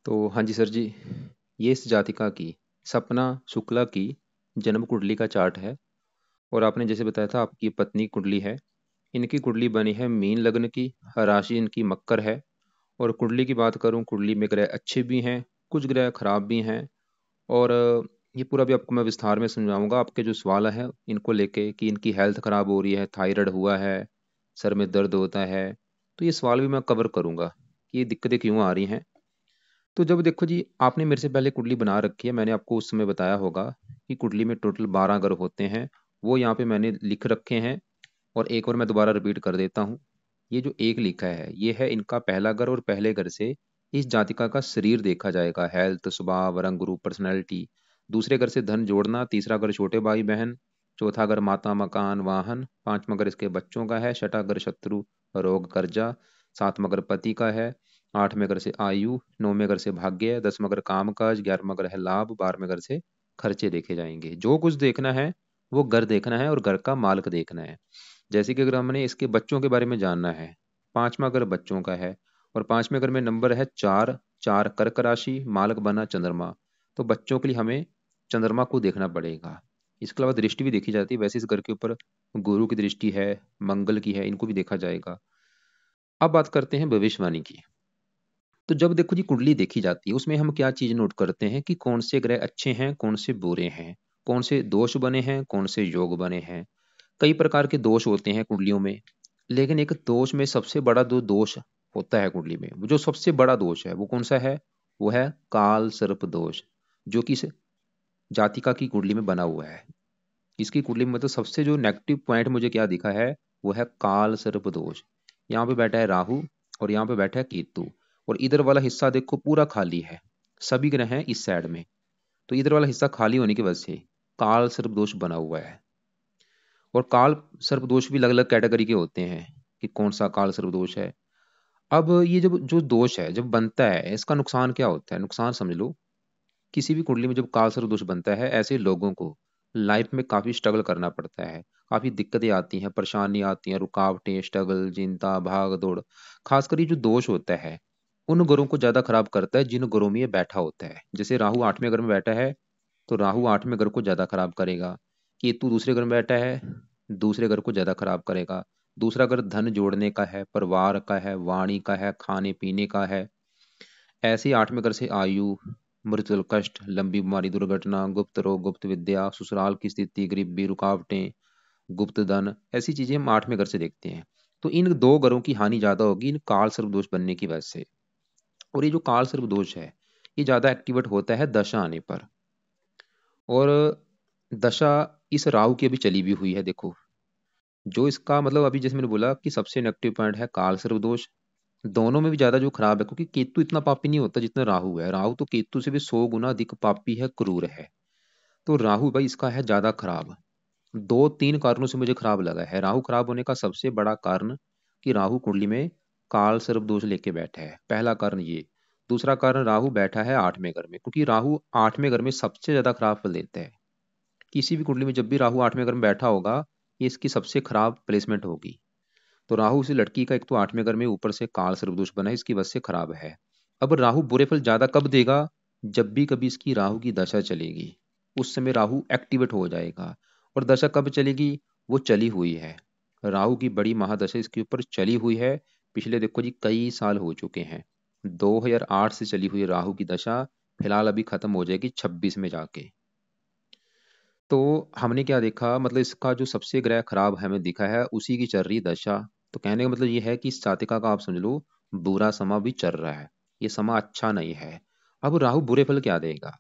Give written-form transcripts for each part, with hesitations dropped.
तो हाँ जी सर जी, ये इस जातिका की सपना शुक्ला की जन्म कुंडली का चार्ट है। और आपने जैसे बताया था आपकी पत्नी कुंडली है। इनकी कुंडली बनी है मीन लग्न की, राशि इनकी मकर है। और कुंडली की बात करूं, कुंडली में ग्रह अच्छे भी हैं, कुछ ग्रह खराब भी हैं। और ये पूरा भी आपको मैं विस्तार में समझाऊंगा। आपके जो सवाल है इनको लेके कि इनकी हेल्थ खराब हो रही है, थायराइड हुआ है, सर में दर्द होता है, तो ये सवाल भी मैं कवर करूंगा कि ये दिक्कतें क्यों आ रही हैं। तो जब देखो जी, आपने मेरे से पहले कुंडली बना रखी है, मैंने आपको उस समय बताया होगा कि कुंडली में टोटल 12 ग्रह होते हैं। वो यहाँ पे मैंने लिख रखे हैं। और एक और मैं दोबारा रिपीट कर देता हूँ। ये जो एक लिखा है ये है इनका पहला घर, और पहले घर से इस जातिका का शरीर देखा जाएगा, हेल्थ, स्वभाव, रंग रूप, पर्सनैलिटी। दूसरे घर से धन जोड़ना, तीसरा घर छोटे भाई बहन, चौथा घर माता मकान वाहन, पांचवा घर इसके बच्चों का है, छठा घर शत्रु रोग कर्जा, सातवां घर पति का है, आठवें घर से आयु, नौवें घर से भाग्य, दसवां घर काम काज, ग्यारहवां घर है लाभ, बारहवें घर से खर्चे देखे जाएंगे। जो कुछ देखना है वो घर देखना है और घर का मालिक देखना है। जैसे कि अगर हमने इसके बच्चों के बारे में जानना है, पांचवा घर बच्चों का है, और पांचवें घर में नंबर है चार, चार कर्क राशि, मालक बना चंद्रमा। तो बच्चों के लिए हमें चंद्रमा को देखना पड़ेगा। इसके अलावा दृष्टि भी देखी जाती है, वैसे इस घर के ऊपर गुरु की दृष्टि है, मंगल की है, इनको भी देखा जाएगा। अब बात करते हैं भविष्यवाणी की। तो जब देखो जी कुंडली देखी जाती है, उसमें हम क्या चीज नोट करते हैं कि कौन से ग्रह अच्छे हैं, कौन से बुरे हैं, कौन से दोष बने हैं, कौन से योग बने हैं। कई प्रकार के दोष होते हैं कुंडलियों में, लेकिन एक दोष में सबसे बड़ा जो दोष होता है कुंडली में, वो जो सबसे बड़ा दोष है वो कौन सा है? वो है काल सर्प दोष, जो कि इस जातिका की कुंडली में बना हुआ है। इसकी कुंडली में मतलब सबसे जो नेगेटिव पॉइंट मुझे क्या दिखा है, वो है काल सर्प दोष। यहाँ पे बैठा है राहु, और यहाँ पे बैठा है केतु, और इधर वाला हिस्सा देखो पूरा खाली है, सभी ग्रह हैं इस साइड में। तो इधर वाला हिस्सा खाली होने की वजह से काल सर्प दोष बना हुआ है। और काल सर्प दोष भी अलग अलग कैटेगरी के होते हैं कि कौन सा काल सर्प दोष है। अब ये जब जो दोष है जब बनता है, इसका नुकसान क्या होता है, नुकसान समझ लो। किसी भी कुंडली में जब काल सर्प दोष बनता है, ऐसे लोगों को लाइफ में काफी स्ट्रगल करना पड़ता है, काफी दिक्कतें आती हैं, परेशानी आती हैं, रुकावटें, स्ट्रगल, चिंता, भाग दौड़। खासकर ये जो दोष होता है उन ग्रहों को ज्यादा खराब करता है जिन ग्रहों में ये बैठा होता है। जैसे राहु आठवें घर में बैठा है, तो राहु आठवें घर को ज्यादा खराब करेगा। केतु दूसरे घर में बैठा है, दूसरे घर को ज्यादा खराब करेगा। दूसरा घर धन जोड़ने का है, परिवार का है, वाणी का है, खाने पीने का है। ऐसे ही आठवें घर से आयु, मृत्यु, कष्ट, लंबी बीमारी, दुर्घटना, गुप्त रोग, गुप्त विद्या, ससुराल की स्थिति, गरीबी, रुकावटें, गुप्त धन, ऐसी चीजें हम आठवें घर से देखते हैं। तो इन दो घरों की हानि ज्यादा होगी इन काल सर्प दोष बनने की वजह से। और ये जो काल सर्प दोष है ये ज्यादा एक्टिवेट होता है दशा आने पर। और दशा इस राहु की अभी चली भी हुई है देखो। जो इसका मतलब अभी जैसे मैंने बोला कि सबसे नेगेटिव पॉइंट है काल सर्प दोष। दोनों में भी ज्यादा जो खराब है, क्योंकि केतु इतना पापी नहीं होता जितना राहु है। राहु तो केतु से भी 100 गुना अधिक पापी है, क्रूर है। तो राहु भाई इसका है ज्यादा खराब। दो तीन कारणों से मुझे खराब लगा है। राहु खराब होने का सबसे बड़ा कारण कि राहु कुंडली में काल सर्प दोष लेके बैठा है, पहला कारण ये। दूसरा कारण, राहु बैठा है आठवें घर में, क्योंकि राहु आठवें घर में सबसे ज्यादा खराब फल देता है। किसी भी कुंडली में जब भी राहु आठवें घर में बैठा होगा, ये इसकी सबसे खराब प्लेसमेंट होगी। तो राहु उसी लड़की का एक तो आठवें घर में ऊपर से काल सर्पदोष बना है, इसकी वजह से खराब है। अब राहु बुरे फल ज्यादा कब देगा? जब भी कभी इसकी राहु की दशा चलेगी, उस समय राहु एक्टिवेट हो जाएगा। और दशा कब चलेगी? वो चली हुई है। राहु की बड़ी महादशा इसके ऊपर चली हुई है। पिछले देखो जी कई साल हो चुके हैं। 2008 से चली हुई राहु की दशा फिलहाल अभी खत्म हो जाएगी 26 में जाके। तो हमने क्या देखा, मतलब इसका जो सबसे ग्रह खराब हमें दिखा है उसी की चल रही दशा। तो कहने का मतलब ये है कि इस जातिका का आप समझ लो बुरा समा भी चल रहा है, ये समा अच्छा नहीं है। अब राहु बुरे फल क्या देगा?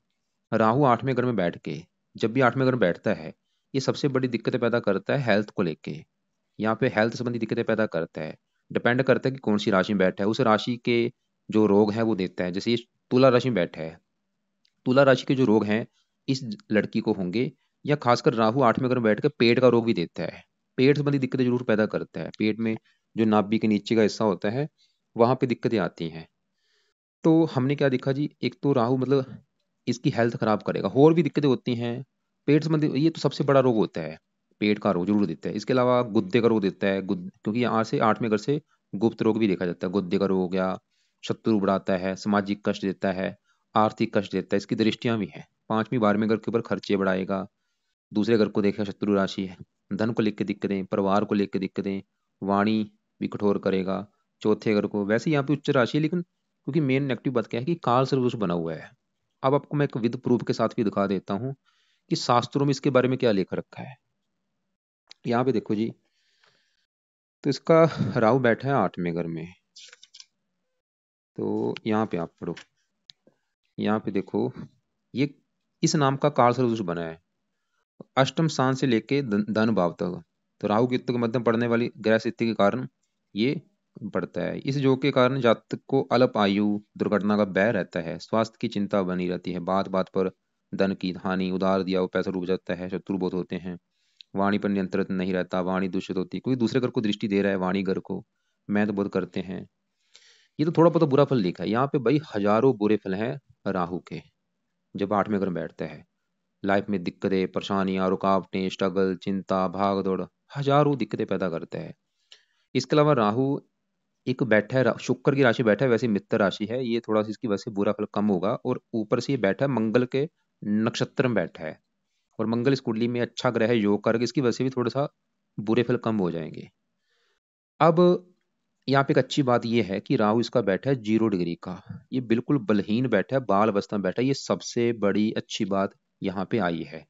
राहु आठवें घर में बैठ के, जब भी आठवें घर में बैठता है, ये सबसे बड़ी दिक्कतें पैदा करता है हेल्थ को लेके। यहाँ पे हेल्थ संबंधी दिक्कतें पैदा करता है। डिपेंड करता है कि कौन सी राशि में बैठा है, उस राशि के जो रोग है वो देता है। जैसे ये तुला राशि में बैठा है, तुला राशि के जो रोग हैं इस लड़की को होंगे। या खासकर राहु आठवें घर में बैठ कर पेट का रोग भी देता है। पेट संबंधी दिक्कतें जरूर पैदा करता है। पेट में जो नाभि के नीचे का हिस्सा होता है वहां पे दिक्कतें आती हैं। तो हमने क्या देखा जी, एक तो राहु मतलब इसकी हेल्थ खराब करेगा, और भी दिक्कतें होती हैं पेट संबंधी। ये तो सबसे बड़ा रोग होता है, पेट का रोग जरूर देता है। इसके अलावा गुद्दे का रोग देता है, क्योंकि यहाँ से आठवें घर से गुप्त रोग भी देखा जाता है। गुद्दे का रोग हो गया, शत्रु बढ़ाता है, सामाजिक कष्ट देता है, आर्थिक कष्ट देता है, इसकी दृष्टियां भी हैं। 5वीं 12वीं घर के ऊपर खर्चे बढ़ाएगा, दूसरे घर को देखा शत्रु राशि है, धन को लेकर दिक्कतें, परिवार को लेकर दिक्कतें, वाणी भी कठोर करेगा। चौथे घर को वैसे यहाँ पे उच्च राशि है, लेकिन क्योंकि मेन नेगेटिव बात क्या है कि काल सर्वदोष बना हुआ है। अब आपको मैं एक विद प्रूफ के साथ भी दिखा देता हूँ कि शास्त्रों में इसके बारे में क्या लिख रखा है। यहाँ पे देखो जी, तो इसका राहु बैठा है 8वें घर में। तो यहाँ पे आप पढ़ो, यहाँ पे देखो, ये इस नाम का काल सर्वदोष बना है अष्टम स्थान से लेके धन भाव तक। तो राहु केतु के मध्यम पड़ने वाली ग्रह स्थिति के कारण ये पड़ता है। इस योग के कारण जातक को अल्प आयु, दुर्घटना का भय रहता है, स्वास्थ्य की चिंता बनी रहती है, बात बात पर धन की हानि, उधार दिया हुआ पैसा डूब जाता है, शत्रु बहुत होते हैं, वाणी पर नियंत्रण नहीं रहता, वाणी दूषित होती है, कोई दूसरे घर को दृष्टि दे रहा है, वाणी घर को मैं तो बहुत करते हैं। ये तो थोड़ा बहुत बुरा फल लिखा है यहाँ पे भाई, हजारों बुरे फल हैं राहु के जब 8वें घर में बैठता है। लाइफ में दिक्कतें, परेशानियां, रुकावटें, स्ट्रगल, चिंता, भाग दौड़, हजारों दिक्कतें पैदा करता है। इसके अलावा राहु एक बैठा है, शुक्र की राशि बैठा है, वैसे मित्र राशि है, ये थोड़ा सा इसकी वजह से बुरा फल कम होगा। और ऊपर से ये बैठा है मंगल के नक्षत्र में बैठा है, और मंगल इस कुंडली में अच्छा ग्रह है, योग करके इसकी वजह से भी थोड़ा सा बुरे फल कम हो जाएंगे। अब यहाँ पे एक अच्छी बात यह है कि राहु इसका बैठा है 0 डिग्री का, ये बिल्कुल बलहीन बैठा है, बाल अवस्था में बैठा है, ये सबसे बड़ी अच्छी बात यहाँ पे आई है।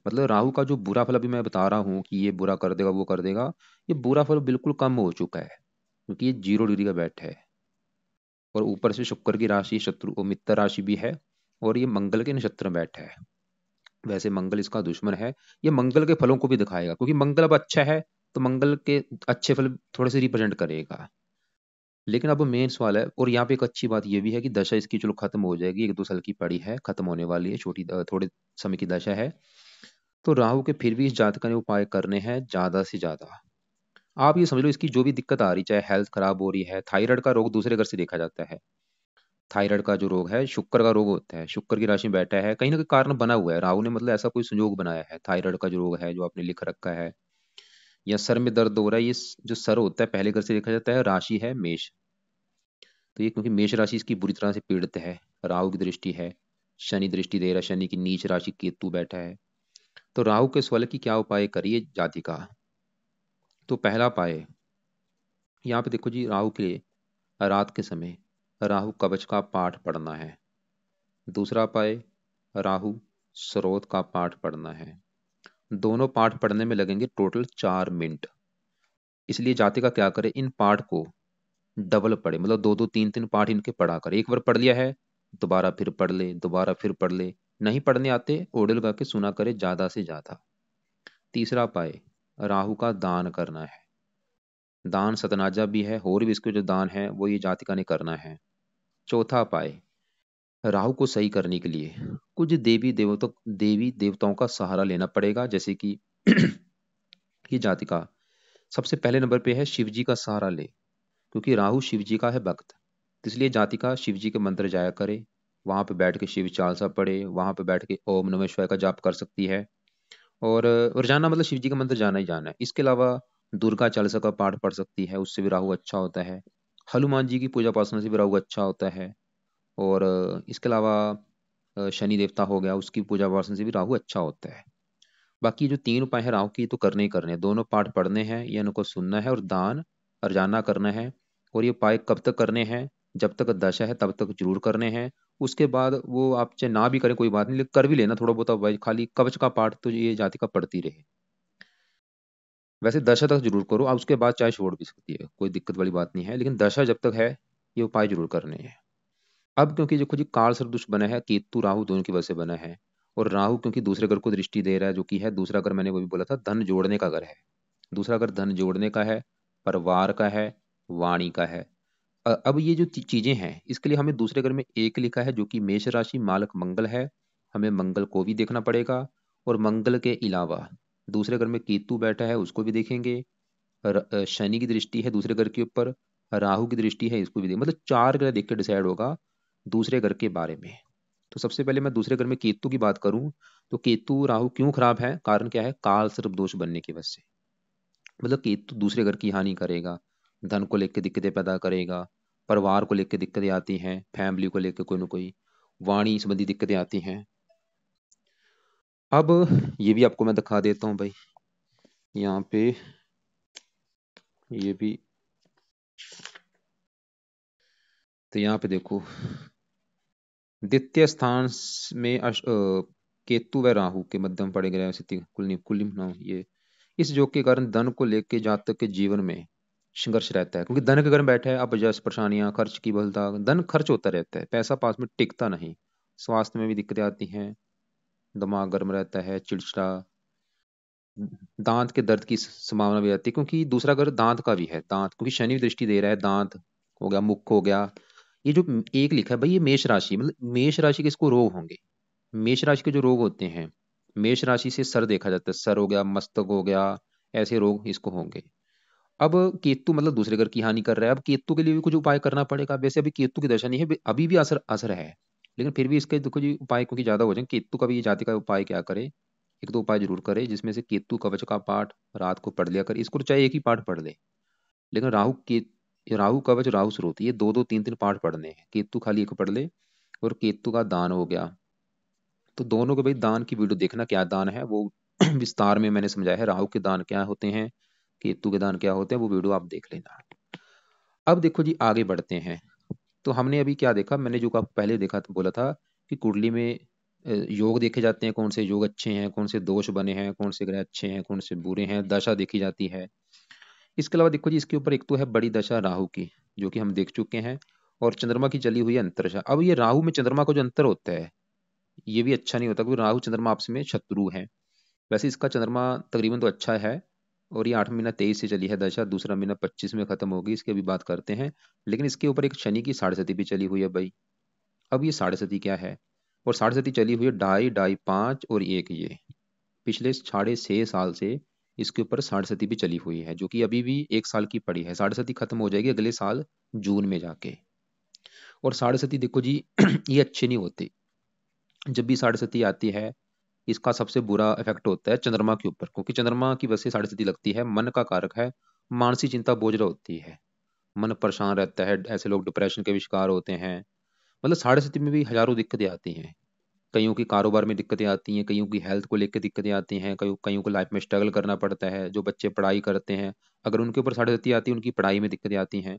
मतलब राहु का जो बुरा फल अभी मैं बता रहा हूँ कि ये बुरा कर देगा वो कर देगा, ये बुरा फल बिल्कुल कम हो चुका है, क्योंकि ये 0 डिग्री का बैठ है। और ऊपर से शुक्र की राशि शत्रु और मित्र राशि भी है, और ये मंगल के नक्षत्र में बैठा है। वैसे मंगल इसका दुश्मन है, ये मंगल के फलों को भी दिखाएगा, क्योंकि मंगल अब अच्छा है तो मंगल के अच्छे फल थोड़े से रिप्रेजेंट करेगा। लेकिन अब मेन सवाल है, और यहाँ पे एक अच्छी बात ये भी है कि दशा इसकी चलो खत्म हो जाएगी, 1-2 साल की पड़ी है, खत्म होने वाली है, छोटी थोड़े समय की दशा है। तो राहु के फिर भी इस जातक ने उपाय करने हैं ज्यादा से ज्यादा। आप ये समझ लो, इसकी जो भी दिक्कत आ रही, चाहे हेल्थ खराब हो रही है, थायराइड का रोग दूसरे घर से देखा जाता है। थायराइड का जो रोग है शुक्र का रोग होता है, शुक्र की राशि में बैठा है, कहीं ना कहीं कारण बना हुआ है राहु ने, मतलब ऐसा कोई संयोग बनाया है। थायराइड का जो रोग है जो आपने लिख रखा है, या सर में दर्द हो रहा है, ये जो सर होता है पहले घर से देखा जाता है, राशि है मेष। तो ये क्योंकि मेष राशि इसकी बुरी तरह से पीड़ित है, राहु की दृष्टि है, शनि दृष्टि दे रहा है, शनि की नीच राशि केतु बैठा है। तो राहु के स्वल की क्या उपाय करिए जातिका। तो पहला उपाय यहाँ पे देखो जी, राहु के लिए रात के समय राहु कवच का पाठ पढ़ना है। दूसरा उपाय, राहु स्रोत का पाठ पढ़ना है। दोनों पाठ पढ़ने में लगेंगे टोटल 4 मिनट। इसलिए जातिका क्या करे, इन पाठ को डबल पढ़े, मतलब 2-2 3-3 पाठ इनके पढ़ा कर। एक बार पढ़ लिया है दोबारा फिर पढ़ ले, दोबारा फिर पढ़ ले, नहीं पढ़ने आते ऑडियो लगा के सुना करे ज्यादा से ज्यादा। तीसरा उपाय, राहु का दान करना है। दान सतनाजा भी है, और भी इसके जो दान है वो ये जातिका ने करना है। चौथा उपाय, राहु को सही करने के लिए कुछ देवी देवताओं का सहारा लेना पड़ेगा। जैसे कि ये जातिका सबसे पहले नंबर पे है शिव जी का सहारा ले, क्योंकि राहु शिव जी का है भक्त। तो इसलिए जातिका शिव जी के मंत्र जाया करे, वहां पे बैठ के शिव चालीसा पढ़े, वहां पे बैठ के ओम नमः शिवाय का जाप कर सकती है। और रोजाना मतलब शिव जी का मंत्र जाना ही जाना है। इसके अलावा दुर्गा चालीसा का पाठ पढ़ सकती है, उससे भी राहु अच्छा होता है। हनुमान जी की पूजा उपासना से भी राहु अच्छा होता है। और इसके अलावा शनि देवता हो गया, उसकी पूजा उपासना से भी राहु अच्छा होता है। बाकी जो 3 उपाय है राहु की तो करने ही करने हैं, दोनों पाठ पढ़ने हैं या इनको सुनना है, और दान अर्जाना करना है। और ये उपाय कब तक करने हैं, जब तक दशा है तब तक जरूर करने हैं। उसके बाद वो आप चाहे ना भी करें कोई बात नहीं, लेकिन कर भी लेना थोड़ा बहुत भाई, खाली कवच का पाठ तो ये जाति का पढ़ती रहे। वैसे दशा तक जरूर करो, आप उसके बाद चाहे छोड़ भी सकती है, कोई दिक्कत वाली बात नहीं है, लेकिन दशा जब तक है ये उपाय जरूर करने हैं। अब क्योंकि देखो जी, काल सदृश बना है, केतु राहु दोनों की वजह से बना है। और राहु क्योंकि दूसरे घर को दृष्टि दे रहा है, जो कि है दूसरा घर, मैंने वो भी बोला था धन जोड़ने का घर है। दूसरा घर धन जोड़ने का है, परिवार का है, वाणी का है। अब ये जो चीजें हैं इसके लिए हमें दूसरे घर में एक लिखा है जो कि मेष राशि मालक मंगल है, हमें मंगल को भी देखना पड़ेगा। और मंगल के अलावा दूसरे घर में केतु बैठा है, उसको भी देखेंगे। शनि की दृष्टि है दूसरे घर के ऊपर, राहु की दृष्टि है, इसको भी देख, मतलब 4 ग्रह देख के डिसाइड होगा दूसरे घर के बारे में। तो सबसे पहले मैं दूसरे घर में केतु की बात करूं, तो केतु राहु क्यों खराब है, कारण क्या है, काल सर्प दोष बनने की वजह से। मतलब केतु दूसरे घर की हानि करेगा, धन को लेकर दिक्कतें पैदा करेगा, परिवार को लेकर दिक्कतें आती हैं, फैमिली को लेकर कोई ना कोई वाणी संबंधी दिक्कतें आती हैं। अब ये भी आपको मैं दिखा देता हूँ भाई, यहाँ पे ये भी, तो यहाँ पे देखो द्वितीय स्थान में केतु व राहु के मध्यम पड़े ग्रह स्थिति कुल कुल ना ये, इस योग के कारण धन को लेकर जातक के जीवन में संघर्ष रहता है, क्योंकि धन के घर में बैठा है, अब जस परेशानियां, खर्च की बहुलता, धन खर्च होता रहता है, पैसा पास में टिकता नहीं। स्वास्थ्य में भी दिक्कतें आती हैं, दिमाग गर्म रहता है, चिड़चिड़ा, दांत के दर्द की संभावना भी रहती है, क्योंकि दूसरा घर दांत का भी है, दांत क्योंकि शनि दृष्टि दे रहा है, दांत हो गया, मुख हो गया। ये जो एक लिखा है भाई, ये मेष राशि, मतलब मेष राशि के इसको रोग होंगे, मेष राशि के जो रोग होते हैं, मेष राशि से सर देखा जाता है, सर हो गया, मस्तक हो गया, ऐसे रोग इसको होंगे। अब केतु मतलब दूसरे घर की हानि कर रहा है, अब केतु के लिए भी कुछ उपाय करना पड़ेगा। वैसे अभी केतु की दशा नहीं है, अभी भी असर असर है, लेकिन फिर भी इसके देखो जी उपाय क्योंकि ज्यादा हो जाए, केतु का भी ये जाति का उपाय क्या करे, एक दो उपाय जरूर करे, जिसमें से केतु कवच का पाठ रात को पढ़ लिया कर, इसको तो चाहे एक ही पाठ पढ़ ले, लेकिन राहु कवच, राहु स्रोत, ये दो दो तीन तीन पाठ पढ़ने हैं, केतु खाली एक पढ़ ले। और केतु का दान हो गया, तो दोनों के भाई दान की वीडियो देखना, क्या दान है वो विस्तार में मैंने समझाया है, राहु के दान क्या होते हैं, केतु के दान क्या होते हैं, वो वीडियो आप देख लेना। अब देखो जी आगे बढ़ते हैं, तो हमने अभी क्या देखा, मैंने जो आपको पहले देखा तो बोला था कि कुंडली में योग देखे जाते हैं, कौन से योग अच्छे हैं, कौन से दोष बने हैं, कौन से ग्रह अच्छे हैं, कौन से बुरे हैं, दशा देखी जाती है। इसके अलावा देखो जी इसके ऊपर एक तो है बड़ी दशा राहु की, जो कि हम देख चुके हैं, और चंद्रमा की चली हुई है अंतरदशा। अब ये राहु में चंद्रमा का जो अंतर होता है, ये भी अच्छा नहीं होता, क्योंकि राहु चंद्रमा आपस में शत्रु है। वैसे इसका चंद्रमा तकरीबन तो अच्छा है, और ये 8 महीना 23 से चली है दशा, दूसरा महीना 25 में खत्म होगी, इसकी अभी बात करते हैं। लेकिन इसके ऊपर एक शनि की साढ़े सती भी चली हुई है भाई। अब ये साढ़े सती क्या है, और साढ़े सती चली हुई है ढाई ढाई 5 और 1, ये पिछले 6.5 साल से इसके ऊपर साढ़े सती भी चली हुई है, जो कि अभी भी 1 साल की पड़ी है, साढ़े सती खत्म हो जाएगी अगले साल जून में जाके। और साढ़े सती देखो जी ये अच्छे नहीं होते, जब भी साढ़े सती आती है, इसका सबसे बुरा इफेक्ट होता है चंद्रमा के ऊपर, क्योंकि चंद्रमा की वजह से साढ़े सती लगती है, मन का कारक है, मानसिक चिंता बोझ होती है, मन परेशान रहता है, ऐसे लोग डिप्रेशन के भी शिकार होते हैं। मतलब साढ़े सती में भी हजारों दिक्कतें आती हैं, कईयों की कारोबार में दिक्कतें आती हैं, कईयों की हेल्थ को लेकर दिक्कतें आती हैं, कईयों कईयों को लाइफ में स्ट्रगल करना पड़ता है, जो बच्चे पढ़ाई करते हैं, अगर उनके ऊपर साढ़े सती आती है, उनकी पढ़ाई में दिक्कतें आती हैं।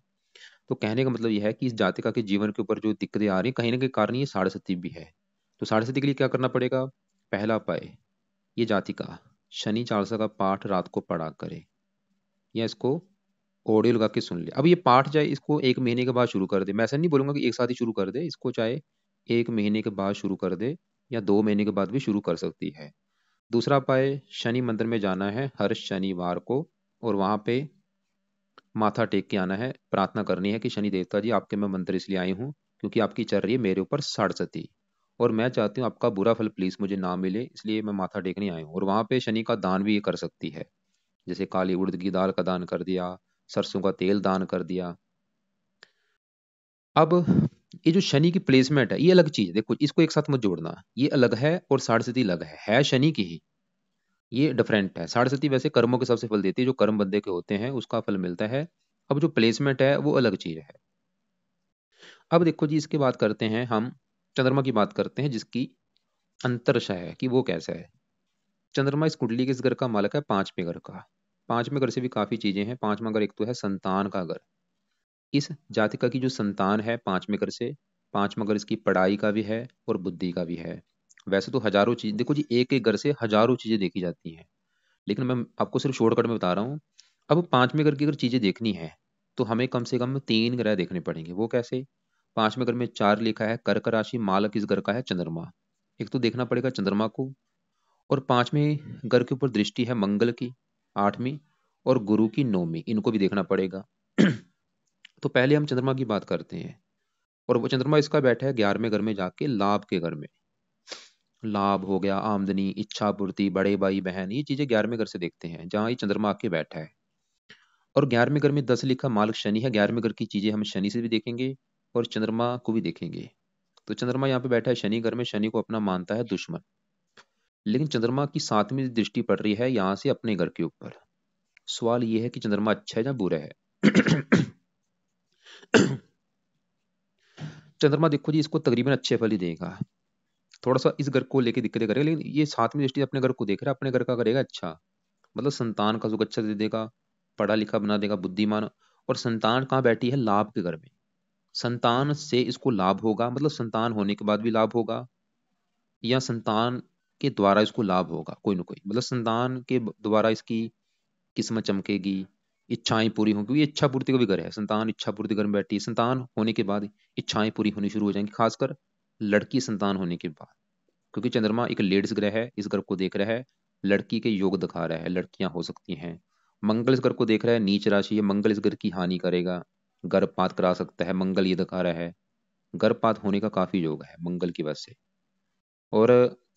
तो कहने का मतलब यह है कि इस जातिका के जीवन के ऊपर जो दिक्कतें आ रही हैं, कहीं ना कहीं कारण ये साढ़े सती भी है। तो साढ़े सती के लिए क्या करना पड़ेगा, पहला उपाय, ये जातिका शनि चालीसा का पाठ रात को पढ़ा करे, या इसको ऑडियो लगा के सुन ले। अब ये पाठ चाहे इसको 1 महीने के बाद शुरू कर दे, मैं ऐसा नहीं बोलूंगा कि एक साथ ही शुरू कर दे इसको, चाहे 1 महीने के बाद शुरू कर दे, या 2 महीने के बाद भी शुरू कर सकती है। दूसरा उपाय, शनि मंदिर में जाना है हर शनिवार को, और वहां पे माथा टेक के आना है, प्रार्थना करनी है कि शनि देवता जी आपके मैं मंदिर इसलिए आई हूँ क्योंकि आपकी चल रही है मेरे ऊपर साढ़सती, और मैं चाहती हूँ आपका बुरा फल प्लीज मुझे ना मिले, इसलिए मैं माथा टेकने आई हूँ। और वहां पे शनि का दान भी ये कर सकती है, जैसे काली उड़द की दाल का दान कर दिया, सरसों का तेल दान कर दिया। अब ये जो शनि की प्लेसमेंट है, ये अलग चीज है, देखो इसको एक साथ मत जोड़ना, ये अलग है और साढ़सती अलग है शनि की ही, ये डिफरेंट है। साढ़सती वैसे कर्मों के सबसे फल देती है, जो कर्म बंदे के होते हैं उसका फल मिलता है। अब जो प्लेसमेंट है वो अलग चीज है। अब देखो जी इसके बात करते हैं हम, चंद्रमा की बात करते हैं, जिसकी अंतरदशा है कि वो कैसा है। चंद्रमा इस कुंडली के इस घर का मालक है, पांचवें घर का। पांचवें घर से भी काफी चीजें हैं, पांचवा घर एक तो है संतान का घर, इस जातिका की जो संतान है पांचवें घर से, पांचवा घर इसकी पढ़ाई का भी है और बुद्धि का भी है। वैसे तो हजारों चीज देखो जी, एक एक घर से हजारों चीजें देखी जाती हैं, लेकिन मैं आपको सिर्फ शॉर्टकट में बता रहा हूँ। अब पांचवें घर की अगर चीजें देखनी है, तो हमें कम से कम 3 ग्रह देखने पड़ेंगे। वो कैसे, पांचवें घर में 4 लिखा है, कर्क राशि, मालक इस घर का है चंद्रमा, एक तो देखना पड़ेगा चंद्रमा को। और पांचवें घर के ऊपर दृष्टि है मंगल की, 8वीं, और गुरु की 9वीं, इनको भी देखना पड़ेगा। तो पहले हम चंद्रमा की बात करते हैं, और वो चंद्रमा इसका बैठा है 11वें घर में जाके, लाभ के घर में। लाभ हो गया, आमदनी, इच्छा पूर्ति, बड़े भाई बहन, ये चीजें 11वें घर से देखते हैं, जहां ये चंद्रमा आके बैठा है। और 11वें घर में 10 लिखा मालक शनि है, 11वें घर की चीजें हम शनि से भी देखेंगे और चंद्रमा को भी देखेंगे। तो चंद्रमा यहाँ पे बैठा है शनि घर में, शनि को अपना मानता है दुश्मन, लेकिन चंद्रमा की 7वीं दृष्टि पड़ रही है यहाँ से अपने घर के ऊपर। सवाल ये है कि चंद्रमा अच्छा है या बुरा है। चंद्रमा देखो जी इसको तकरीबन अच्छे फल ही देगा, थोड़ा सा इस घर को लेके दिक्कतें करेगा, लेकिन ये सातवीं दृष्टि अपने घर को देख रहा है, अपने घर का करेगा अच्छा, मतलब संतान का सुख अच्छा दे देगा, पढ़ा लिखा बना देगा, बुद्धिमान। और संतान कहाँ बैठी है? लाभ के घर में। संतान से इसको लाभ होगा, मतलब संतान होने के बाद भी लाभ होगा, या संतान के द्वारा इसको लाभ होगा कोई ना कोई, मतलब संतान के द्वारा इसकी किस्मत चमकेगी, इच्छाएं पूरी होंगी, ये इच्छा पूर्ति का भी घर है, संतान इच्छा पूर्ति घर में बैठी है, संतान होने के बाद इच्छाएं पूरी होनी शुरू हो जाएंगी, खासकर लड़की संतान होने के बाद, क्योंकि चंद्रमा एक लेडीज ग्रह है, इस ग्रह को देख रहा है, लड़की के योग दिखा रहा है, लड़कियां हो सकती हैं। मंगल इस ग्रह को देख रहा है, नीच राशि है, मंगल इस ग्रह की हानि करेगा, गर्भपात करा सकता है, मंगल ये दिखा रहा है, गर्भपात होने का काफी योग है मंगल की वजह से। और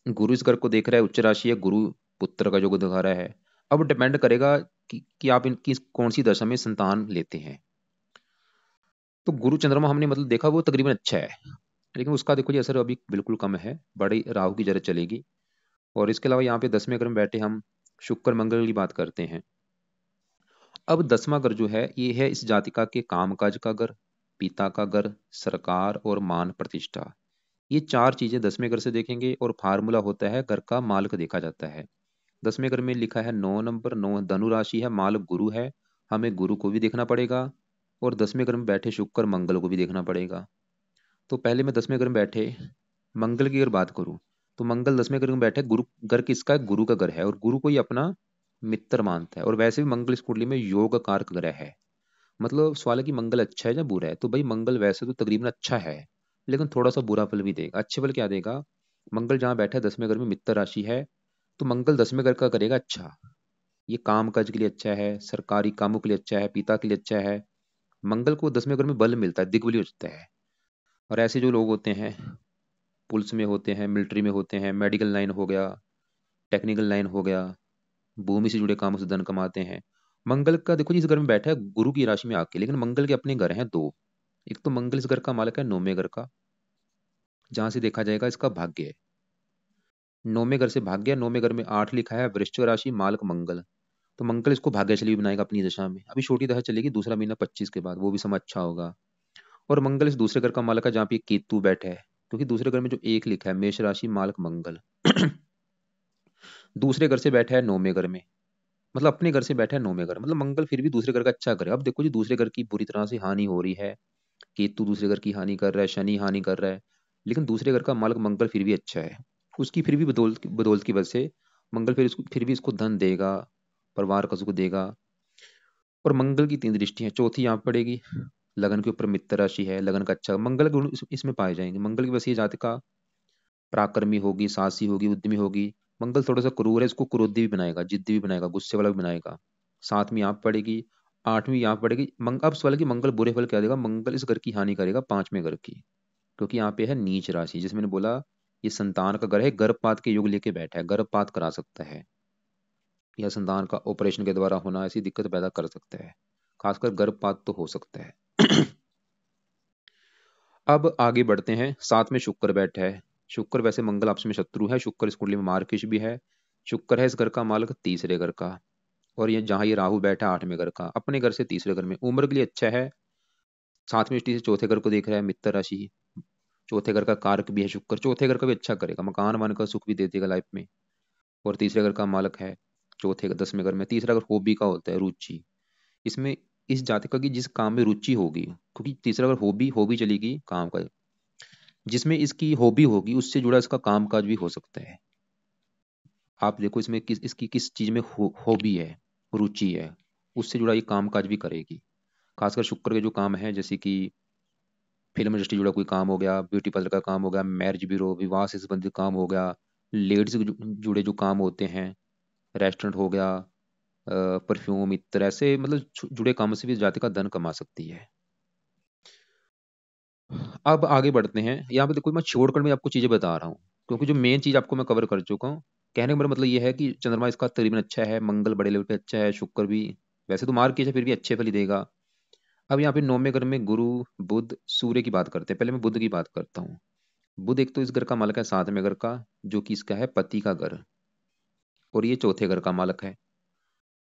गुरु इस ग्रह को देख रहा है, उच्च राशि है, गुरु पुत्र का योग दिखा रहा है। अब डिपेंड करेगा कि आप इनकी कौन सी दशा में संतान लेते हैं। तो गुरु चंद्रमा हमने मतलब देखा वो तकरीबन अच्छा है, लेकिन उसका देखो जी असर अभी बिल्कुल कम है, बड़ी राहु की जरूरत चलेगी। और इसके अलावा यहाँ पे 10वें घर में बैठे हम शुक्र मंगल की बात करते हैं। अब 10वां घर जो है ये है इस जातिका के कामकाज का घर, पिता का घर, सरकार और मान प्रतिष्ठा। ये चार चीजें 10वें घर से देखेंगे, और फार्मूला होता है घर का मालिक देखा जाता है। 10वें घर में लिखा है 9 नंबर, 9 धनु राशि है, मालिक गुरु है, हमें गुरु को भी देखना पड़ेगा, और 10वें घर में बैठे शुक्र मंगल को भी देखना पड़ेगा। तो पहले मैं 10वें घर में बैठे मंगल की अगर बात करूं, तो मंगल 10वें घर में बैठे, गुरु घर किसका है? गुरु का घर है, और गुरु को ही अपना मित्र मानता है, और वैसे भी मंगल इस कुंडली में योग कारक ग्रह है। मतलब सवाल है कि मंगल अच्छा है या बुरा है, तो भाई मंगल वैसे तो तकरीबन अच्छा है, लेकिन थोड़ा सा बुरा फल भी देगा। अच्छे फल क्या देगा? मंगल जहाँ बैठा है 10वें घर में, मित्र राशि है, तो मंगल 10वें घर का करेगा अच्छा, ये काम काज के लिए अच्छा है, सरकारी कामों के लिए अच्छा है, पिता के लिए अच्छा है। मंगल को 10वें घर में बल मिलता है, दिग्बली हो जाता है। और ऐसे जो लोग होते हैं, पुलिस में होते हैं, मिलिट्री में होते हैं, मेडिकल लाइन हो गया, टेक्निकल लाइन हो गया, भूमि से जुड़े कामों से धन कमाते हैं। मंगल का देखो जी इस घर में बैठा है गुरु की राशि में आके, लेकिन मंगल के अपने घर हैं दो। एक तो मंगल इस घर का मालिक है 9वें घर का, जहां से देखा जाएगा इसका भाग्य है, 9वें घर से भाग्य, 9वें घर में 8 लिखा है, वृश्चिक राशि, मालिक मंगल। तो मंगल इसको भाग्यशाली बनाएगा अपनी दशा में, अभी छोटी दशा चलेगी, दूसरा महीना 25 के बाद वो भी समय अच्छा होगा। और मंगल इस दूसरे घर का मालिक है जहाँ पे केतु बैठा है, क्योंकि दूसरे घर में जो एक लिखा है मेष राशि, मालिक मंगल दूसरे घर से बैठा है 9वें घर में, मतलब अपने घर से बैठा है 9वें घर, मतलब मंगल फिर भी दूसरे घर का अच्छा करे। अब देखो जी दूसरे घर की बुरी तरह से हानि हो रही है, केतु दूसरे घर की हानि कर रहा है, शनि हानि कर रहा है, लेकिन दूसरे घर का मालिक मंगल फिर भी अच्छा है, उसकी फिर भी बदौलत बदौलत की वजह से मंगल फिर भी इसको धन देगा, परिवार का सुख देगा। और मंगल की 3 दृष्टि है, चौथी यहाँ पड़ेगी, लगन के ऊपर मित्र राशि है, लगन का अच्छा मंगल गुण इसमें पाए जाएंगे। मंगल की वजह से ये जात का पराक्रमी होगी, साहसी होगी, उद्यमी होगी। मंगल थोड़ा सा क्रूर है, इसको क्रोधी भी बनाएगा, जिद्दी भी बनाएगा, गुस्से वाला भी बनाएगा। 7वीं यहाँ पड़ेगी, 8वीं यहाँ पड़ेगी। अब सवाल है कि मंगल बुरे फल क्या देगा? मंगल इस घर की हानि करेगा, 5वें घर की, क्योंकि यहाँ पे है नीच राशि, जिसमें मैंने बोला ये संतान का घर है, गर्भपात के योग लेके बैठा है, गर्भपात करा सकता है, या संतान का ऑपरेशन के द्वारा होना ऐसी दिक्कत पैदा कर सकता है, खासकर गर्भपात तो हो सकता है अब आगे बढ़ते हैं, साथ में शुक्र बैठा है। शुक्र वैसे मंगल आपस में शत्रु है, शुक्र इस कुंडली में मार्किश भी है। शुक्र है इस घर का मालिक, तीसरे घर का। और ये जहाँ ये राहु बैठा 8वें घर का, अपने घर से तीसरे घर में, उम्र के लिए अच्छा है। 7वीं दृष्टि से चौथे घर को देख रहा है, मित्र राशि, चौथे घर का कारक भी है शुक्र, चौथे घर का भी अच्छा करेगा, मकान वन का सुख भी दे देगा लाइफ में। और तीसरे घर का मालिक है चौथे 10वें घर में। तीसरा घर हॉबी का होता है, रुचि, इसमें इस जातिका की जिस काम में रुचि होगी, क्योंकि तीसरा अगर हॉबी हॉबी चलेगी काम का, जिसमें इसकी हॉबी होगी उससे जुड़ा इसका काम काज भी हो सकता है। आप देखो इसमें इसकी किस चीज में हॉबी है, रुचि है, उससे जुड़ा ये काम काज भी करेगी। खासकर शुक्र के जो काम है, जैसे कि फिल्म इंडस्ट्री जुड़ा कोई काम हो गया, ब्यूटी पार्लर का काम हो गया, मैरिज ब्यूरो, विवाह से संबंधित काम हो गया, लेडीज से जुड़े जो काम होते हैं, रेस्टोरेंट हो गया, परफ्यूम इत्र, ऐसे मतलब जुड़े कामों से भी जाति का धन कमा सकती है। अब आगे बढ़ते हैं, यहाँ पे देखो मैं छोड़कर मैं आपको चीजें बता रहा हूँ, क्योंकि जो मेन चीज आपको मैं कवर कर चुका हूँ। कहने का मेरा मतलब ये है कि चंद्रमा इसका तकरीबन अच्छा है, मंगल बड़े लेवल पे अच्छा है, शुक्र भी वैसे तो मार किया है, फिर भी अच्छे फल ही देगा। अब यहाँ पे 9वें घर में गुरु, बुध, सूर्य की बात करते हैं। पहले मैं बुध की बात करता हूँ। बुध एक तो इस घर का मालिक है 7वें घर का, जो कि इसका है पति का घर, और ये चौथे घर का मालिक है।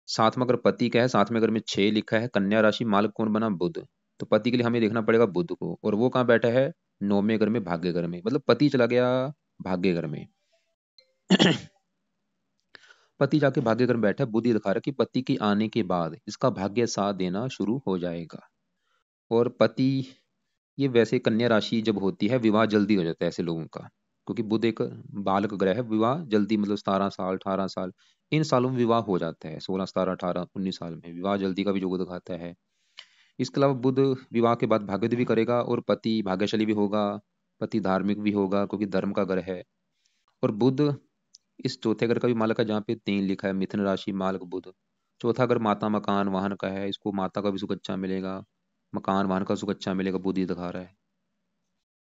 7वां घर पति का है, 7वें घर में 6 लिखा है, कन्या राशि, मालिक कौन बना? बुध। तो पति के लिए हमें देखना पड़ेगा बुध को, और वो कहाँ बैठा है? नौवें घर में भाग्य घर में, मतलब पति चला गया भाग्य घर में। पति जाके भाग्य घर में बैठा है, बुद्धि दिखा रहा है कि पति के आने के बाद इसका भाग्य साथ देना शुरू हो जाएगा। और पति, ये वैसे कन्या राशि जब होती है विवाह जल्दी हो जाता है ऐसे लोगों का, क्योंकि बुध एक बालक ग्रह है। विवाह जल्दी, मतलब 17 साल 18 साल, इन सालों में विवाह हो जाता है। 16 17 18 19 साल में विवाह जल्दी का भी योग दिखाता है। इसके अलावा बुध विवाह के बाद भाग्योदय भी करेगा और पति भाग्यशाली भी होगा, पति धार्मिक भी होगा क्योंकि धर्म का ग्रह है। और बुध इस चौथे घर का भी मालक है, जहाँ पे 3 लिखा है, मिथुन राशि मालक बुध। चौथा घर माता मकान वाहन का है, इसको माता का भी सुख अच्छा मिलेगा, मकान वाहन का सुख अच्छा मिलेगा, बुध ये दिखा रहा है।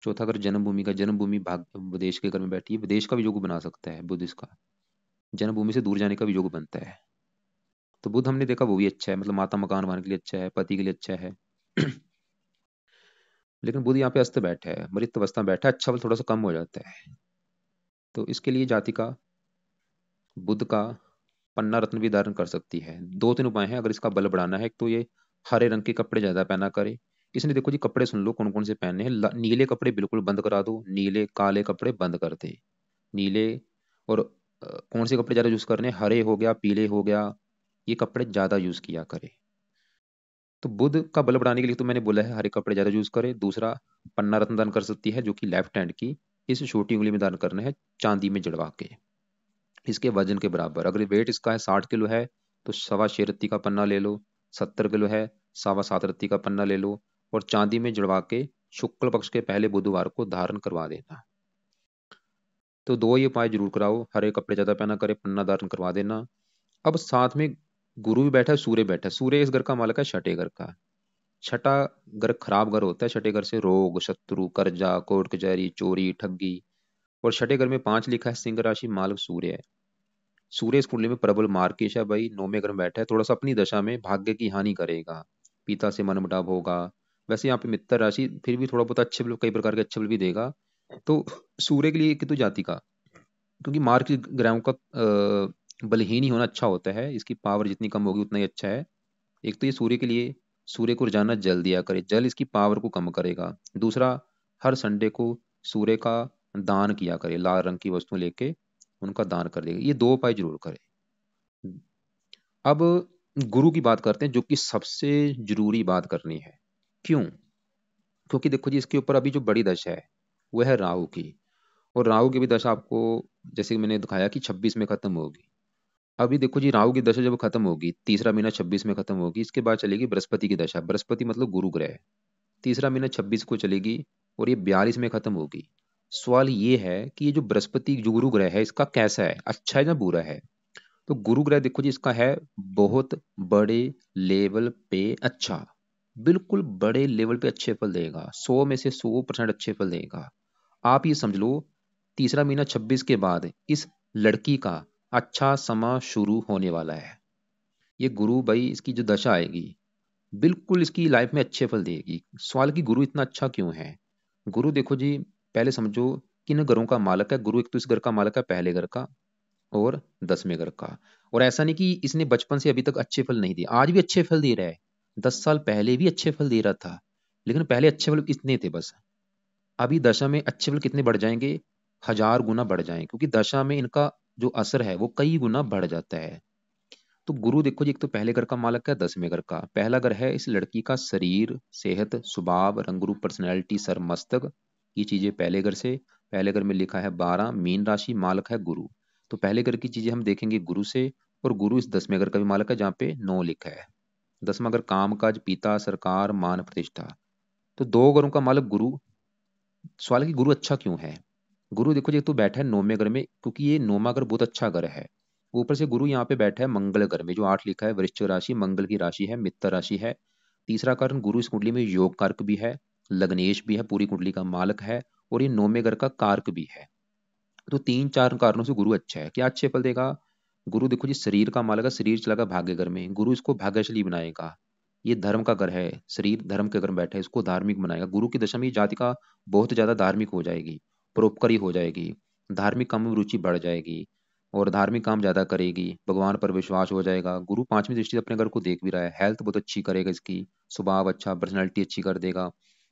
चौथा घर जन्मभूमि का, जन्मभूमि भाग विदेश के घर में बैठी है, विदेश का भी योग बना सकता है बुध इसका, जन्मभूमि से दूर जाने का भी योग बनता है। तो बुध हमने देखा वो भी अच्छा है, मतलब माता मकान वाहन के लिए अच्छा है, पति के लिए अच्छा है। लेकिन बुध यहाँ पे अस्त बैठा है, मृत अवस्था में बैठा है, अच्छा बल थोड़ा सा कम हो जाता है। तो इसके लिए जातिका बुध का पन्ना रत्न भी धारण कर सकती है। 2 3 उपाय हैं अगर इसका बल बढ़ाना है। एक तो ये हरे रंग के कपड़े ज्यादा पहना करे। इसने देखो जी कपड़े सुन लो कौन कौन से पहनने हैं। नीले कपड़े बिल्कुल बंद करा दो, नीले काले कपड़े बंद कर दे। नीले और कौन से कपड़े ज्यादा यूज करने, हरे हो गया, पीले हो गया, ये कपड़े ज्यादा यूज किया करे। तो बुध का बल बढ़ाने के लिए तो मैंने बोला है हरे कपड़े ज्यादा यूज करे। दूसरा, पन्ना रत्न दान कर सकती है, जो कि लेफ्ट हैंड की इस छोटी उंगली में दान करना है, चांदी में जड़वा के, इसके वजन के बराबर। अगर वेट इसका है 60 किलो है तो 6.25 रत्ती का पन्ना ले लो। 70 किलो है, 7.25 रत्ती का पन्ना ले लो, और चांदी में जड़वा के शुक्ल पक्ष के पहले बुधवार को धारण करवा देना। तो 2 ये उपाय जरूर कराओ, हरे कपड़े ज्यादा पहना करे, पन्ना धारण करवा देना। अब साथ में गुरु भी बैठा है, सूर्य बैठा है। सूर्य इस घर का मालक है, छठे घर का। छठा घर खराब घर होता है, छठे घर से रोग शत्रु कर्जा कोर्ट कचहरी चोरी ठगी। और छठे घर में 5 लिखा है, सिंह राशि मालक सूर्य है। सूर्य इस कुंडली में प्रबल मार्केश है भाई, 9वें घर में बैठा है, थोड़ा सा अपनी दशा में भाग्य की हानि करेगा, पिता से मनमुटाव होगा। वैसे यहाँ पे मित्र राशि फिर भी थोड़ा बहुत अच्छे बल, कई प्रकार के अच्छे बल भी देगा। तो सूर्य के लिए कितु जाति का, क्योंकि मार्ग ग्रहों का बलहीन ही होना अच्छा होता है, इसकी पावर जितनी कम होगी उतना ही अच्छा है। एक तो ये सूर्य के लिए, सूर्य को रोजाना जल दिया करे, जल इसकी पावर को कम करेगा। दूसरा, हर संडे को सूर्य का दान किया करे, लाल रंग की वस्तु लेके उनका दान कर देगा। ये 2 उपाय जरूर करे। अब गुरु की बात करते हैं, जो कि सबसे जरूरी बात करनी है। क्यों? क्योंकि देखो जी इसके ऊपर अभी जो बड़ी दशा है वह है राहु की। और राहु की भी दशा आपको, जैसे कि मैंने दिखाया कि 26 में खत्म होगी। अभी देखो जी राहु की दशा जब खत्म होगी, तीसरा महीना 26 में खत्म होगी, इसके बाद चलेगी बृहस्पति की दशा। बृहस्पति मतलब गुरु ग्रह, तीसरा महीना 26 को चलेगी और ये 42 में खत्म होगी। सवाल ये है कि ये जो बृहस्पति जो गुरु ग्रह है इसका कैसा है, अच्छा है या बुरा है? तो गुरु ग्रह देखो जी इसका है बहुत बड़े लेवल पे अच्छा, बिल्कुल बड़े लेवल पे अच्छे फल देगा, 100 में से 100% अच्छे फल देगा। आप ये समझ लो, तीसरा महीना 26 के बाद इस लड़की का अच्छा समा शुरू होने वाला है। ये गुरु भाई इसकी जो दशा आएगी बिल्कुल इसकी लाइफ में अच्छे फल देगी। सवाल कि गुरु इतना अच्छा क्यों है? गुरु देखो जी, पहले समझो किन घरों का मालक है गुरु। एक तो इस घर का मालक है पहले घर का और 10वें घर का। और ऐसा नहीं कि इसने बचपन से अभी तक अच्छे फल नहीं दिए, आज भी अच्छे फल दे रहा है। 10 साल पहले भी अच्छे फल दे रहा था, लेकिन पहले अच्छे फल इतने थे बस। अभी दशा में अच्छे फल कितने बढ़ जाएंगे, 1000 गुना बढ़ जाएंगे, क्योंकि दशा में इनका जो असर है वो कई गुना बढ़ जाता है। तो गुरु देखो जी, एक तो पहले घर का मालक है, 10वें घर का। पहला घर है इस लड़की का शरीर, सेहत, स्वभाव, रंग रूप, पर्सनैलिटी, सर मस्तक, ये चीजें पहले घर से। पहले घर में लिखा है 12, मीन राशि मालक है गुरु। तो पहले घर की चीजें हम देखेंगे गुरु से। और गुरु इस 10वें घर का भी मालक है, जहाँ पे 9 लिखा है। 10वां घर काम काज, पिता, सरकार, मान प्रतिष्ठा। तो 2 घरों का मालक गुरु। सवाल है कि गुरु अच्छा क्यों है? गुरु देखो जी तो बैठा है 9वें घर में, क्योंकि ये 9वां घर बहुत अच्छा घर है। ऊपर से गुरु यहाँ पे बैठा है मंगल घर में, जो 8 लिखा है, वृश्चिक राशि, मंगल की राशि है, मित्र राशि है। तीसरा कारण, गुरु इस कुंडली में योग कारक भी है, लग्नेश भी है, पूरी कुंडली का मालक है, और ये 9वें घर का कारक भी है। तो 3 4 कारणों से गुरु अच्छा है। क्या अच्छे फल देगा? गुरु देखो जी शरीर का मालक है, शरीर चलागा भाग्य घर में, गुरु इसको भाग्यशाली बनाएगा। ये धर्म का घर है, शरीर धर्म के घर में बैठा है, इसको धार्मिक बनाएगा। गुरु की दशा में ये जाति का बहुत ज्यादा धार्मिक हो जाएगी, परोपकारी हो जाएगी, धार्मिक काम में रुचि बढ़ जाएगी, और धार्मिक काम ज्यादा करेगी, भगवान पर विश्वास हो जाएगा। गुरु 5वीं दृष्टि से अपने घर को देख भी रहा है, हेल्थ बहुत अच्छी करेगा इसकी, स्वभाव अच्छा, पर्सनैलिटी अच्छी कर देगा।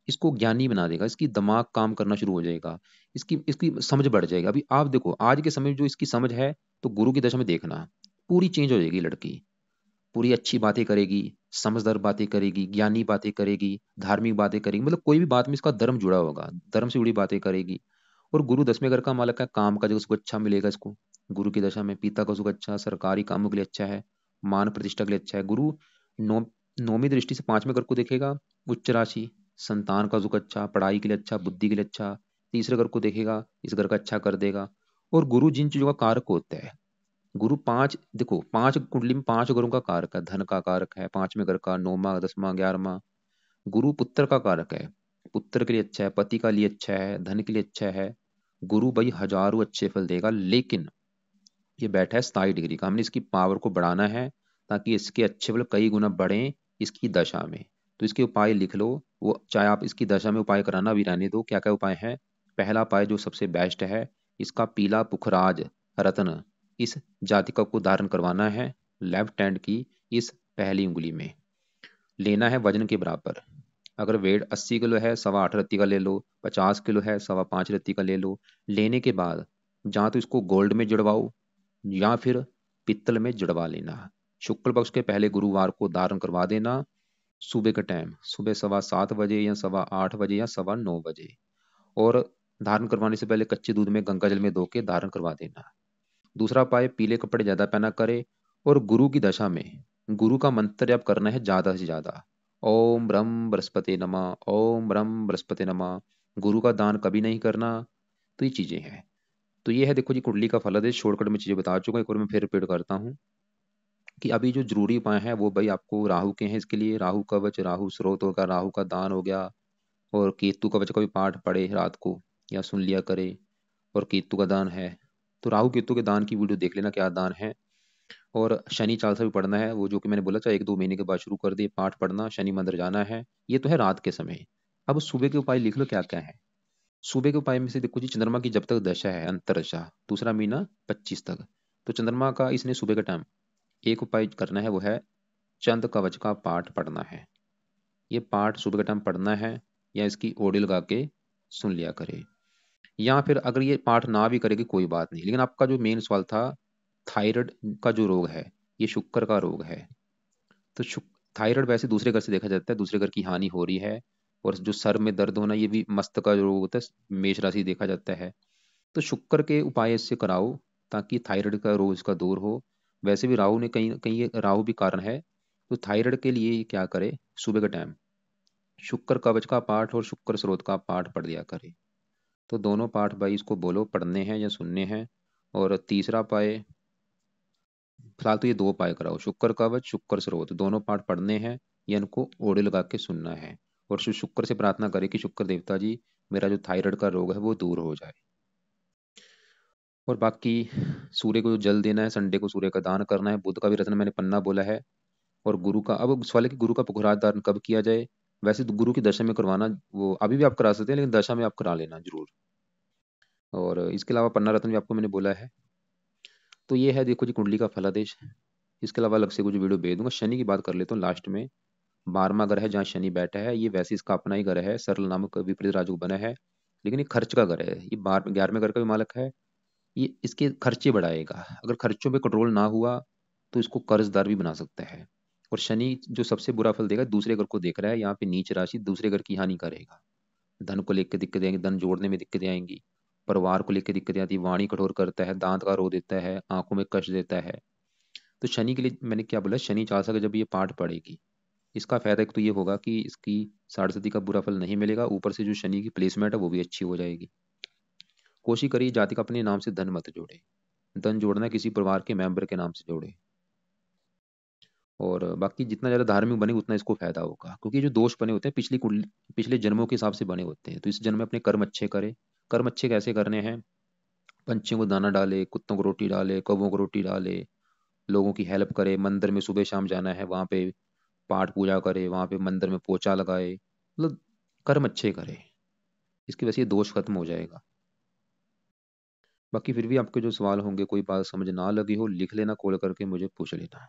इसको ज्ञानी बना देगा, इसकी दिमाग काम करना शुरू हो जाएगा, इसकी इसकी समझ बढ़ जाएगा। अभी आप देखो आज के समय में जो इसकी समझ है, तो गुरु की दशा में देखना पूरी चेंज हो जाएगी लड़की, पूरी अच्छी बातें करेगी, समझदार बातें करेगी, ज्ञानी बातें करेगी, धार्मिक बातें करेगी, मतलब कोई भी बात में इसका धर्म जुड़ा होगा, धर्म से जुड़ी बातें करेगी। और गुरु 10वें घर का मालक है, काम का जो उसको अच्छा मिलेगा, इसको गुरु की दशा में पिता का सुख अच्छा, सरकारी कामों के लिए अच्छा है, मान प्रतिष्ठा के लिए अच्छा है। गुरु नौ 9वीं दृष्टि से 5वें घर को देखेगा, उच्च राशि, संतान का सुख अच्छा, पढ़ाई के लिए अच्छा, बुद्धि के लिए अच्छा। तीसरे घर को देखेगा, इस घर का अच्छा कर देगा। और गुरु जिन चीजों का कारक होता है, गुरु पांच, देखो 5 कुंडली में 5 घरों का कारक है, धन का कारक है 5वें घर का, 9वां 10वां 11वां। गुरु पुत्र का कारक है, पुत्र के लिए अच्छा है, पति का लिए अच्छा है, धन के लिए अच्छा है। गुरु भाई हजारों अच्छे फल देगा, लेकिन ये बैठा है 27 डिग्री का, हमने इसकी पावर को बढ़ाना है ताकि इसके अच्छे फल कई गुना बढ़े इसकी दशा में। तो इसके उपाय लिख लो, वो चाहे आप इसकी दशा में उपाय कराना भी रहने दो। क्या क्या उपाय है? पहला उपाय जो सबसे बेस्ट है, इसका पीला पुखराज रत्न इस जातिका को धारण करवाना है लेफ्ट हैंड की इस पहली उंगली में, लेना है वजन के बराबर। अगर वेट 80 किलो है, 8.25 रत्ती का ले लो, 50 किलो है, 5.25 रत्ती का ले लो। लेने के बाद जहाँ तो इसको गोल्ड में जुड़वाओ या फिर पित्तल में जुड़वा लेना। शुक्ल पक्ष के पहले गुरुवार को धारण करवा देना, सुबह का टाइम, सुबह 7:15 बजे या 8:15 बजे या 9:15 बजे। और धारण करवाने से पहले कच्चे दूध में गंगा जल में धो के धारण करवा देना। दूसरा उपाय, पीले कपड़े ज्यादा पहना करे। और गुरु की दशा में गुरु का मंत्र जप करना है ज्यादा से ज्यादा। ओम ब्रह्म बृहस्पति नमः, ओम ब्रह्म बृहस्पति नमः। गुरु का दान कभी नहीं करना। तो ये चीजें हैं। तो ये है, देखो जी, कुंडली का फलादेश शॉर्टकट में चीजें बता चुका हूं, एक बार मैं फिर रिपीट करता हूँ कि अभी जो जरूरी उपाय है वो भाई आपको राहु के हैं, इसके लिए राहु कवच, राहु स्रोत होगा, राहु का दान हो गया। और केतु कवच का भी पाठ पढ़े रात को या सुन लिया करे। और केतु का दान है, तो राहु केतु के दान की वीडियो देख लेना क्या दान है। और शनि चालीसा भी पढ़ना है, वो जो कि मैंने बोला चाहे 1-2 महीने के बाद शुरू कर दे पाठ पढ़ना, शनि मंदिर जाना है। ये तो है रात के समय। अब सुबह के उपाय लिख लो क्या क्या है। सुबह के उपाय में से देखो जी, चंद्रमा की जब तक दशा है, अंतर दशा, दूसरा महीना 25 तक, तो चंद्रमा का इसने सुबह का टाइम एक उपाय करना है, वो है चंद कवच का पाठ पढ़ना है। ये पाठ सुबह के टाइम पढ़ना है, या इसकी ऑडियो लगा के सुन लिया करे। या फिर अगर ये पाठ ना भी करेगी कोई बात नहीं, लेकिन आपका जो मेन सवाल था, थायराइड का जो रोग है, ये शुक्र का रोग है। तो थायराइड वैसे दूसरे घर से देखा जाता है, दूसरे घर की हानि हो रही है। और जो सर में दर्द होना, ये भी मस्त का जो रोग होता है, मेष राशि देखा जाता है। तो शुक्र के उपाय इससे कराओ ताकि थायराइड का रोग इसका दूर हो। वैसे भी राहु ने कहीं कहीं राहु भी कारण है। तो थायराइड के लिए क्या करे, सुबह का टाइम शुक्र कवच का पाठ और शुक्र स्रोत का पाठ पढ़ दिया करे। तो दोनों पाठ भाई इसको बोलो पढ़ने हैं या सुनने हैं। और तीसरा पाए, फिलहाल तो ये 2 उपाय कराओ, शुक्र कवच शुक्र स्रोत दोनों पाठ पढ़ने हैं, या इनको ओढ़े लगा के सुनना है। और शुक्र से प्रार्थना करे कि शुक्र देवता जी, मेरा जो थायराइड का रोग है वो दूर हो जाए। और बाकी सूर्य को जो जल देना है, संडे को सूर्य का दान करना है, बुध का भी रत्न मैंने पन्ना बोला है। और गुरु का, अब सवाल है कि गुरु का पुखराज दान कब किया जाए। वैसे तो गुरु की दशा में करवाना, वो अभी भी आप करा सकते हैं, लेकिन दशा में आप करा लेना जरूर। और इसके अलावा पन्ना रत्न भी आपको मैंने बोला है। तो ये है देखो जी कुंडली का फलादेश। इसके अलावा अलग से कुछ वीडियो भेज दूंगा। शनि की बात कर लेता हूँ लास्ट में। 12वां घर है जहाँ शनि बैठा है, ये वैसे इसका अपना ही घर है, सरल नामक विपरीत राजयोग बना है। लेकिन ये खर्च का घर है, ये 11वें घर का भी मालक है। ये इसके खर्चे बढ़ाएगा, अगर खर्चों पे कंट्रोल ना हुआ तो इसको कर्जदार भी बना सकता है। और शनि जो सबसे बुरा फल देगा, दूसरे घर को देख रहा है, यहाँ पे नीच राशि दूसरे घर की हानि करेगा। धन को लेकर दिक्कतें आएंगी, धन जोड़ने में दिक्कतें आएंगी। परिवार को लेकर दिक्कतें आती है, वाणी कठोर करता है, दांत का रो देता है, आंखों में कष्ट देता है। तो शनि के लिए मैंने क्या बोला, शनि चालसा का जब ये पाठ पड़ेगी, इसका फायदा एक तो ये होगा कि इसकी 60 सदी का बुरा फल नहीं मिलेगा, ऊपर से जो शनि की प्लेसमेंट है वो भी अच्छी हो जाएगी। कोशिश करिए जाति का अपने नाम से धन मत जोड़े, धन जोड़ना है किसी परिवार के मेंबर के नाम से जोड़े। और बाकी जितना ज्यादा धार्मिक बने उतना इसको फायदा होगा, क्योंकि जो दोष बने होते हैं पिछले जन्मों के हिसाब से बने होते हैं। तो इस जन्म में अपने कर्म अच्छे करे। कर्म अच्छे कैसे करने हैं? पंछियों को दाना डाले, कुत्तों को रोटी डाले, कौवों को रोटी डाले, लोगों की हेल्प करे, मंदिर में सुबह शाम जाना है, वहां पे पाठ पूजा करे, वहां पे मंदिर में पोछा लगाए, मतलब कर्म अच्छे करे। इसकी वजह से ये दोष खत्म हो जाएगा। बाकी फिर भी आपके जो सवाल होंगे, कोई बात समझ ना लगी हो, लिख लेना, कॉल करके मुझे पूछ लेना।